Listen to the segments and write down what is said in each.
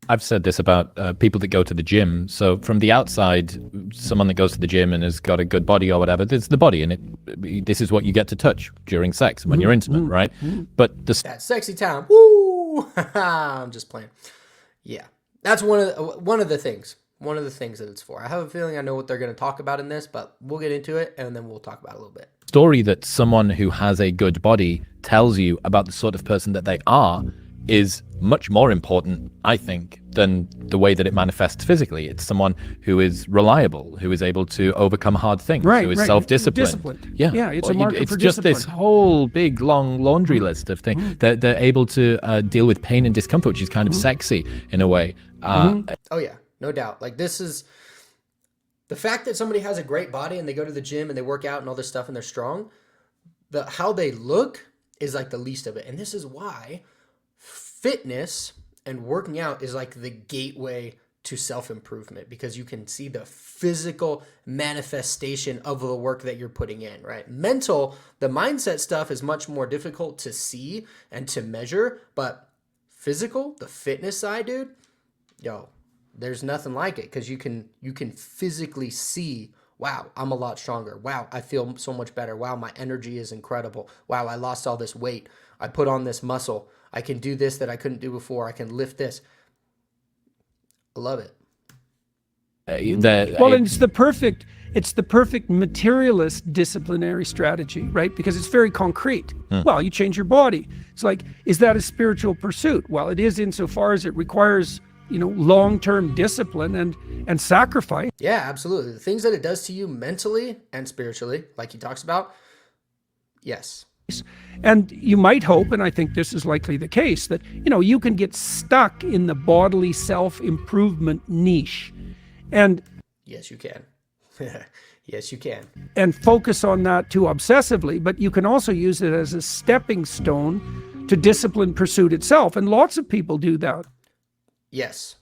I've said this about people that go to the gym. So from the outside, someone that goes to the gym and has got a good body or whatever, it's the body, and this is what you get to touch during sex when you're intimate, right? But the That sexy time. Woo! I'm just playing. Yeah. That's one of the things. One of the things that it's for. I have a feeling I know what they're going to talk about in this, but we'll get into it and then we'll talk about it a little bit. story that someone who has a good body tells you about the sort of person that they are is much more important, I think, than the way that it manifests physically. It's someone who is reliable, who is able to overcome hard things, Right, who is right. self-disciplined. Disciplined. Yeah, Yeah, it's a marker it's for just this discipline. whole big long laundry list of things that they're able to deal with pain and discomfort, which is kind of sexy in a way. Oh yeah, no doubt. Like this is the fact that somebody has a great body and they go to the gym and they work out and all this stuff and they're strong. The how they look is like the least of it. And this is why fitness and working out is like the gateway to self-improvement, because you can see the physical manifestation of the work that you're putting in, right? The mindset stuff is much more difficult to see and to measure, but physical, the fitness side, dude, yo, there's nothing like it, because you can physically see, wow, I'm a lot stronger. Wow, I feel so much better. Wow, my energy is incredible. Wow, I lost all this weight. I put on this muscle. I can do this that I couldn't do before. I can lift this. I love it. Well, and it's the perfect materialist disciplinary strategy, right? Because it's very concrete. Well, you change your body. It's like, is that a spiritual pursuit? Well, it is insofar as it requires, long-term discipline and sacrifice. Yeah, absolutely. The things that it does to you mentally and spiritually, like he talks about, yes. And you might hope, and I think this is likely the case, that you can get stuck in the bodily self-improvement niche and Yes, you can. Yes, you can. focus on that too obsessively, but you can also use it as a stepping stone to discipline pursuit itself. And lots of people do that. Yes.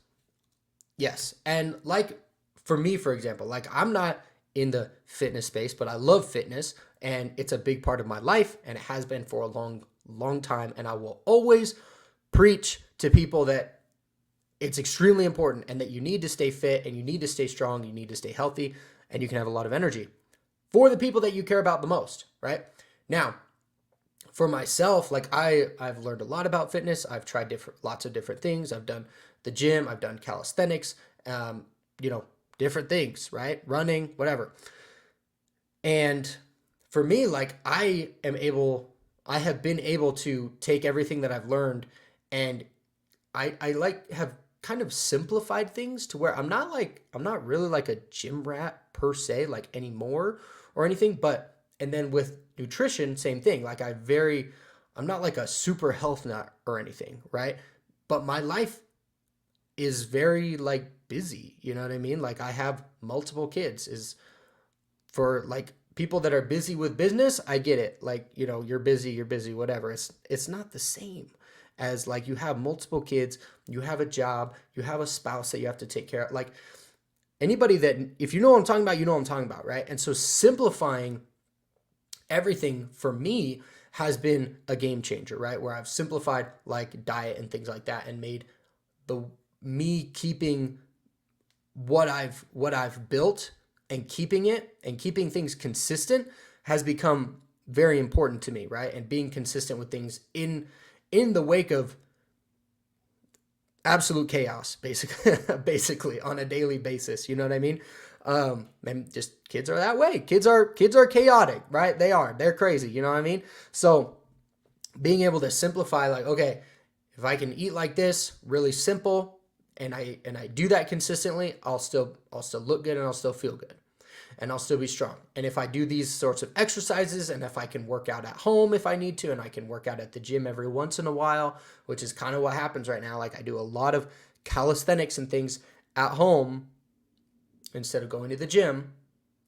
Yes. And like for me, for example, like I'm not in the fitness space, but I love fitness and it's a big part of my life and it has been for a long, long time. And I will always preach to people that it's extremely important and that you need to stay fit and you need to stay strong, you need to stay healthy, and you can have a lot of energy for the people that you care about the most, right? Now, for myself, like I've learned a lot about fitness. I've tried lots of different things. I've done the gym, I've done calisthenics, different things, right? Running, whatever. And for me, like I have been able to take everything that I've learned and I like have kind of simplified things to where I'm not really like a gym rat per se, like anymore or anything, but and then with nutrition, same thing. Like I'm not like a super health nut or anything, right? But my life is very like busy, you know what I mean? Like I have multiple kids. Is for like people that are busy with business, I get it. Like, you're busy, whatever. It's not the same as like you have multiple kids, you have a job, you have a spouse that you have to take care of. Like anybody that, if you know what I'm talking about, you know what I'm talking about, right? And so simplifying everything for me has been a game changer, right? Where I've simplified like diet and things like that and made me keeping what I've built and keeping it and keeping things consistent has become very important to me, right? And being consistent with things in the wake of absolute chaos, basically on a daily basis. You know what I mean? And just kids are that way. Kids are chaotic, right? They're crazy. You know what I mean? So being able to simplify, like, okay, if I can eat like this, really simple, and I do that consistently, I'll still look good and I'll still feel good. And I'll still be strong. And if I do these sorts of exercises and if I can work out at home if I need to, and I can work out at the gym every once in a while, which is kind of what happens right now. Like I do a lot of calisthenics and things at home instead of going to the gym.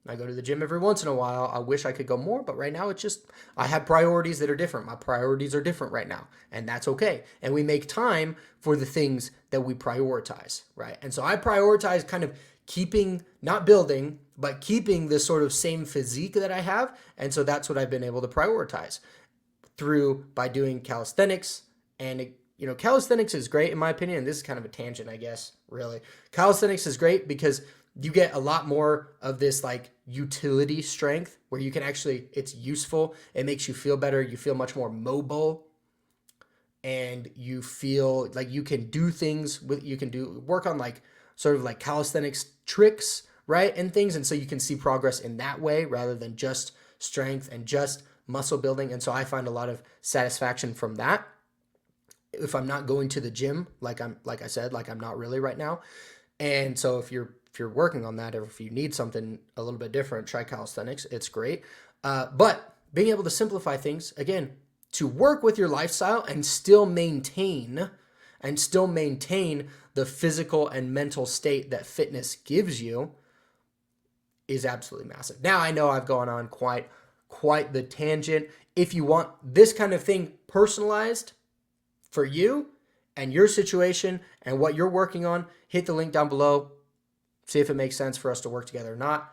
I go to the gym every once in a while. I wish I could go more, but right now it's just, I have priorities that are different. My priorities are different right now, and that's okay. And we make time for the things that we prioritize, right? And so I prioritize kind of keeping, not building, but keeping this sort of same physique that I have. And so that's what I've been able to prioritize by doing calisthenics and, calisthenics is great in my opinion. And this is kind of a tangent, I guess, really. Calisthenics is great because you get a lot more of this like utility strength where you can actually, it's useful. It makes you feel better. You feel much more mobile, and you feel like you can do things work on like sort of like calisthenics tricks, right? And things. And so you can see progress in that way rather than just strength and just muscle building. And so I find a lot of satisfaction from that. If I'm not going to the gym, like I'm not really right now. And so if you're working on that, or if you need something a little bit different, try calisthenics. It's great. But being able to simplify things, again, to work with your lifestyle and still maintain the physical and mental state that fitness gives you is absolutely massive. Now I know I've gone on quite the tangent. If you want this kind of thing personalized for you and your situation and what you're working on, hit the link down below. See if it makes sense for us to work together or not.